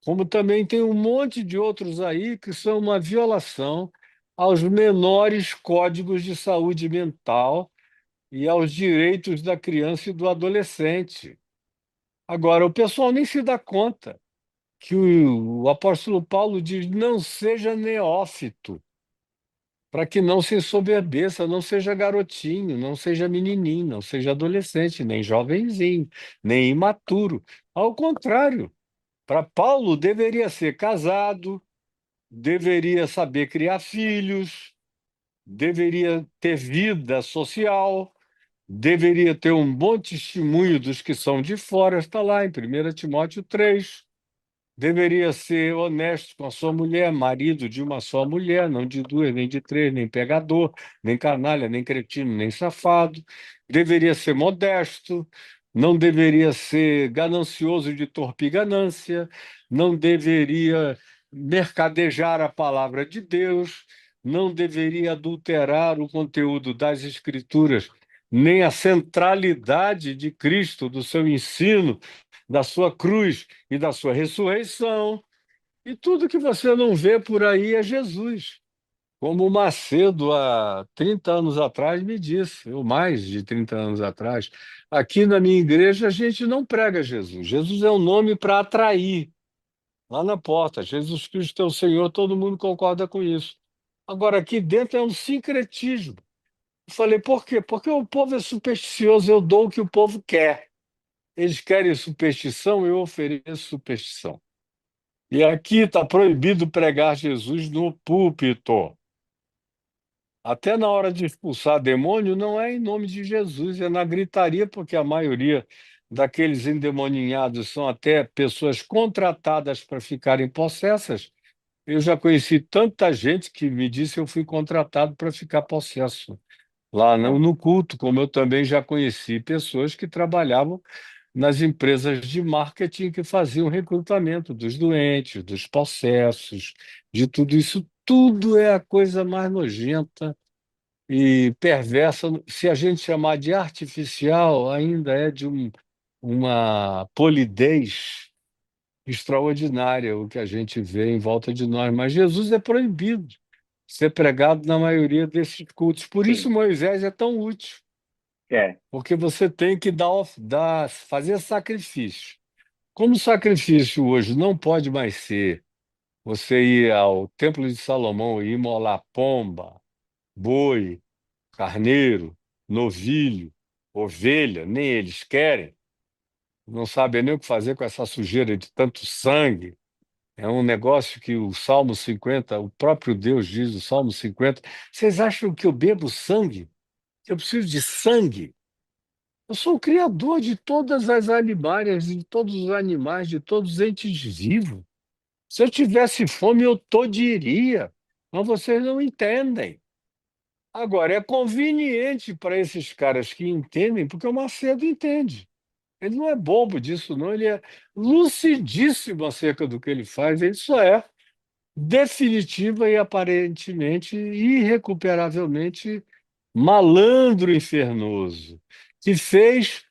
como também tem um monte de outros aí que são uma violação aos menores códigos de saúde mental e aos direitos da criança e do adolescente. Agora, o pessoal nem se dá conta que o apóstolo Paulo diz: não seja neófito, para que não se ensoberbeça, não seja garotinho, não seja menininho, não seja adolescente, nem jovenzinho, nem imaturo. Ao contrário, para Paulo deveria ser casado, deveria saber criar filhos, deveria ter vida social, deveria ter um bom testemunho dos que são de fora, está lá em 1 Timóteo 3. Deveria ser honesto com a sua mulher, marido de uma só mulher, não de duas, nem de três, nem pegador, nem canalha, nem cretino, nem safado. Deveria ser modesto, não deveria ser ganancioso de torpe ganância, não deveria mercadejar a palavra de Deus, não deveria adulterar o conteúdo das Escrituras, nem a centralidade de Cristo, do seu ensino, da sua cruz e da sua ressurreição. E tudo que você não vê por aí é Jesus. Como o Macedo, há 30 anos atrás, me disse, ou mais de 30 anos atrás, aqui na minha igreja a gente não prega Jesus. Jesus é um nome para atrair, lá na porta. Jesus Cristo é o Senhor, todo mundo concorda com isso. Agora, aqui dentro é um sincretismo. Eu falei, por quê? Porque o povo é supersticioso, eu dou o que o povo quer. Eles querem superstição, eu ofereço superstição. E aqui está proibido pregar Jesus no púlpito. Até na hora de expulsar demônio, não é em nome de Jesus, é na gritaria, porque a maioria daqueles endemoninhados são até pessoas contratadas para ficarem possessas. Eu já conheci tanta gente que me disse que eu fui contratado para ficar possesso lá É, no culto, como eu também já conheci pessoas que trabalhavam nas empresas de marketing que faziam recrutamento dos doentes, dos possessos, de tudo isso. Tudo é a coisa mais nojenta e perversa. Se a gente chamar de artificial, ainda é de uma polidez extraordinária o que a gente vê em volta de nós. Mas Jesus é proibido ser pregado na maioria desses cultos. Por isso sim. Moisés é tão útil, É. porque você tem que fazer sacrifício. Como o sacrifício hoje não pode mais ser você ir ao Templo de Salomão e imolar pomba, boi, carneiro, novilho, ovelha, nem eles querem, não sabem nem o que fazer com essa sujeira de tanto sangue. É um negócio que o Salmo 50, o próprio Deus diz, o Salmo 50, vocês acham que eu bebo sangue? Eu preciso de sangue? Eu sou o criador de todas as animárias, de todos os animais, de todos os entes vivos. Se eu tivesse fome, eu todiria. Mas vocês não entendem. Agora, é conveniente para esses caras que entendem, porque o Macedo entende. Ele não é bobo disso, não. Ele é lucidíssimo acerca do que ele faz. Ele só é definitiva e aparentemente irrecuperavelmente malandro infernoso, que fez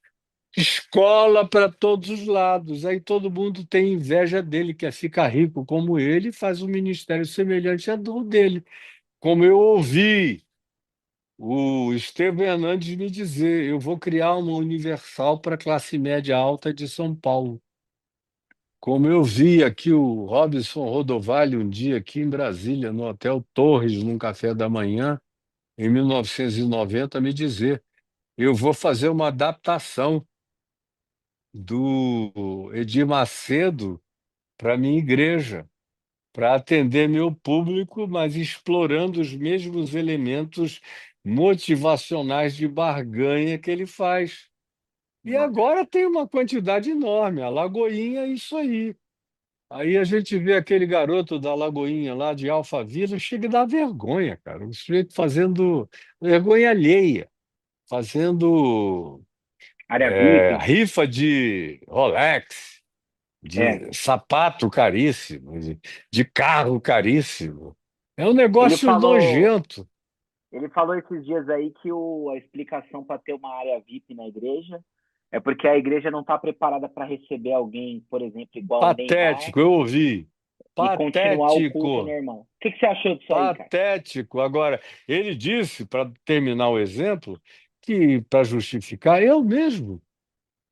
escola para todos os lados. Aí todo mundo tem inveja dele, quer ficar rico como ele, e faz um ministério semelhante ao dele. Como eu ouvi o Estevão Hernandes me dizer, eu vou criar uma universal para a classe média alta de São Paulo. Como eu vi aqui o Robson Rodovalho um dia aqui em Brasília, no Hotel Torres, num café da manhã, em 1990, me dizer, eu vou fazer uma adaptação do Edir Macedo para minha igreja, para atender meu público, mas explorando os mesmos elementos motivacionais de barganha que ele faz. E Nossa. agora tem uma quantidade enorme. A Lagoinha é isso aí. Aí a gente vê aquele garoto da Lagoinha lá de Alphaville, chega a dar vergonha, cara. O sujeito fazendo vergonha alheia, fazendo Área VIP. rifa de Rolex, É. de sapato caríssimo, de carro caríssimo. É um Ele negócio falou, nojento. ele falou esses dias aí que a explicação para ter uma área VIP na igreja É porque a igreja não está preparada para receber alguém, por exemplo, igual o Neymar Patético, eu ouvi. e continuar o culto Patético, normal. O que você achou disso aí, cara? patético. Agora, ele disse, para terminar o exemplo, que para justificar, eu mesmo,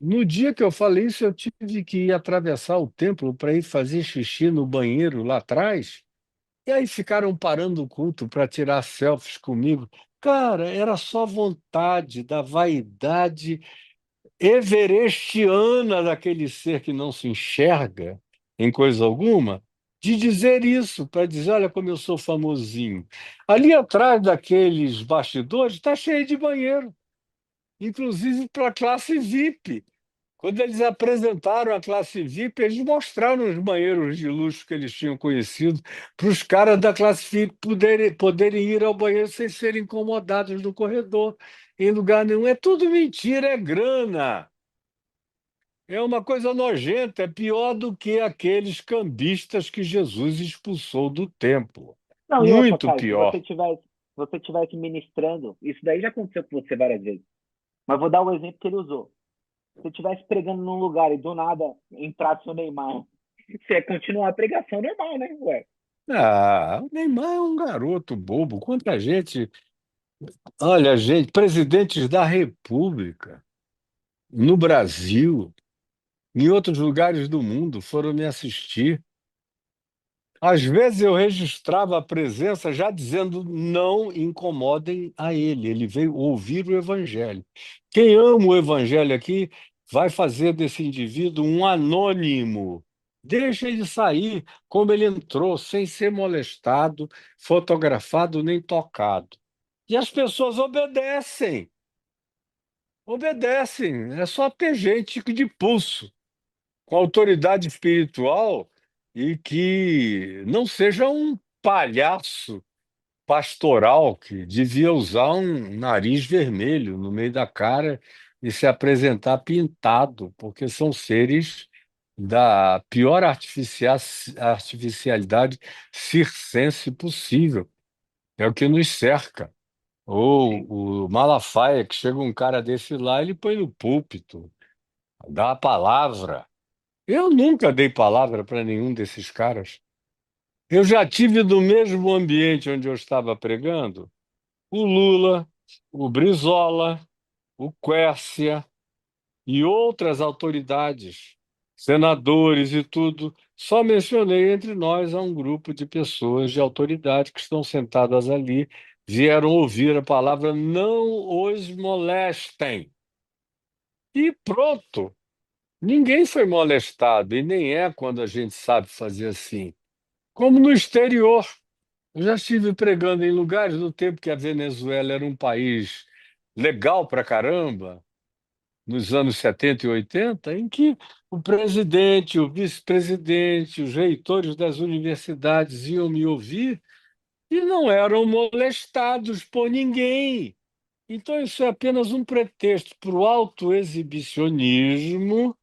no dia que eu falei isso, eu tive que ir atravessar o templo para ir fazer xixi no banheiro lá atrás. E aí ficaram parando o culto para tirar selfies comigo. Cara, era só vontade da vaidade everestiana daquele ser que não se enxerga em coisa alguma, de dizer isso, para dizer, olha como eu sou famosinho. Ali atrás daqueles bastidores está cheio de banheiro, inclusive para a classe VIP. Quando eles apresentaram a classe VIP, eles mostraram os banheiros de luxo que eles tinham conhecido para os caras da classe VIP poderem ir ao banheiro sem serem incomodados no corredor, em lugar nenhum. É tudo mentira, é grana. É uma coisa nojenta, é pior do que aqueles cambistas que Jesus expulsou do templo. Não, e outra, Muito cara, se pior. você tivesse ministrando, isso daí já aconteceu com você várias vezes. Mas vou dar o exemplo que ele usou. Se você estivesse pregando num lugar e do nada entrasse o Neymar, você ia continuar a pregação normal, né? Ué. Ah, o Neymar é um garoto bobo. Quanta gente. Olha, gente, presidentes da República, no Brasil, em outros lugares do mundo, foram me assistir. Às vezes eu registrava a presença já dizendo não incomodem a ele. Ele veio ouvir o evangelho. Quem ama o evangelho aqui vai fazer desse indivíduo um anônimo. Deixa ele sair como ele entrou, sem ser molestado, fotografado nem tocado. E as pessoas obedecem. Obedecem. É só ter gente de pulso com autoridade espiritual e que não seja um palhaço pastoral que devia usar um nariz vermelho no meio da cara e se apresentar pintado, porque são seres da pior artificialidade circense possível. É o que nos cerca. Sim. Ou o Malafaia, que chega um cara desse lá, ele põe no púlpito, dá a palavra. Eu nunca dei palavra para nenhum desses caras. Eu já tive no mesmo ambiente onde eu estava pregando o Lula, o Brizola, o Quércia e outras autoridades, senadores e tudo. Só mencionei entre nós a um grupo de pessoas de autoridade que estão sentadas ali, vieram ouvir a palavra, não os molestem. E pronto. Ninguém foi molestado, e nem é quando a gente sabe fazer assim. Como no exterior. Eu já estive pregando em lugares no tempo que a Venezuela era um país legal pra caramba, nos anos 70 e 80, em que o presidente, o vice-presidente, os reitores das universidades iam me ouvir e não eram molestados por ninguém. Então, isso é apenas um pretexto para o autoexibicionismo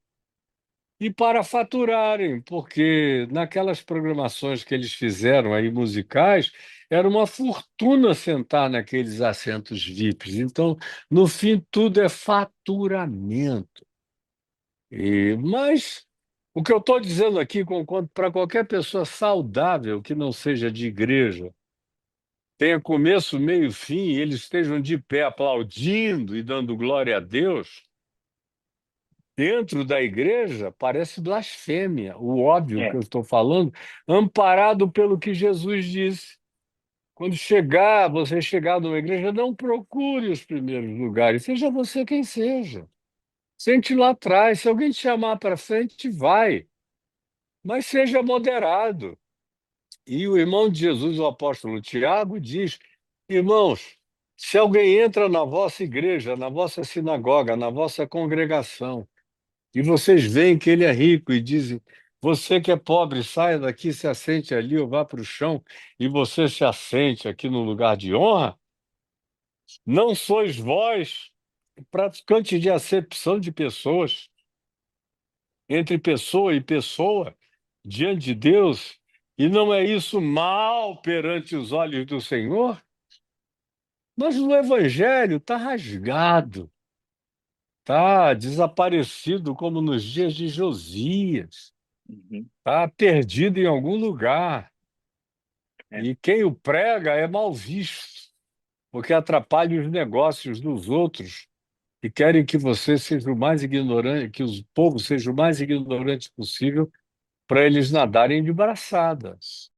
e para faturarem, porque naquelas programações que eles fizeram aí musicais, era uma fortuna sentar naqueles assentos VIPs. Então, no fim, tudo é faturamento. Mas o que eu estou dizendo aqui, para qualquer pessoa saudável que não seja de igreja, tenha começo, meio e fim, e eles estejam de pé aplaudindo e dando glória a Deus, dentro da igreja parece blasfêmia, o óbvio que É. eu estou falando, amparado pelo que Jesus disse. Quando chegar, você chegar numa igreja, não procure os primeiros lugares, seja você quem seja. Sente lá atrás, se alguém te chamar para frente, vai, mas seja moderado. E o irmão de Jesus, o apóstolo Tiago, diz: irmãos, se alguém entra na vossa igreja, na vossa sinagoga, na vossa congregação, e vocês veem que ele é rico e dizem: você que é pobre, saia daqui, se assente ali ou vá para o chão, e você se assente aqui no lugar de honra. Não sois vós praticantes de acepção de pessoas, entre pessoa e pessoa, diante de Deus, e não é isso mal perante os olhos do Senhor? Mas o evangelho está rasgado. está desaparecido como nos dias de Josias, Uhum. está perdido em algum lugar. É. E quem o prega é mal visto, porque atrapalha os negócios dos outros que querem que você seja o mais ignorante, que o povo seja o mais ignorante possível para eles nadarem de braçadas.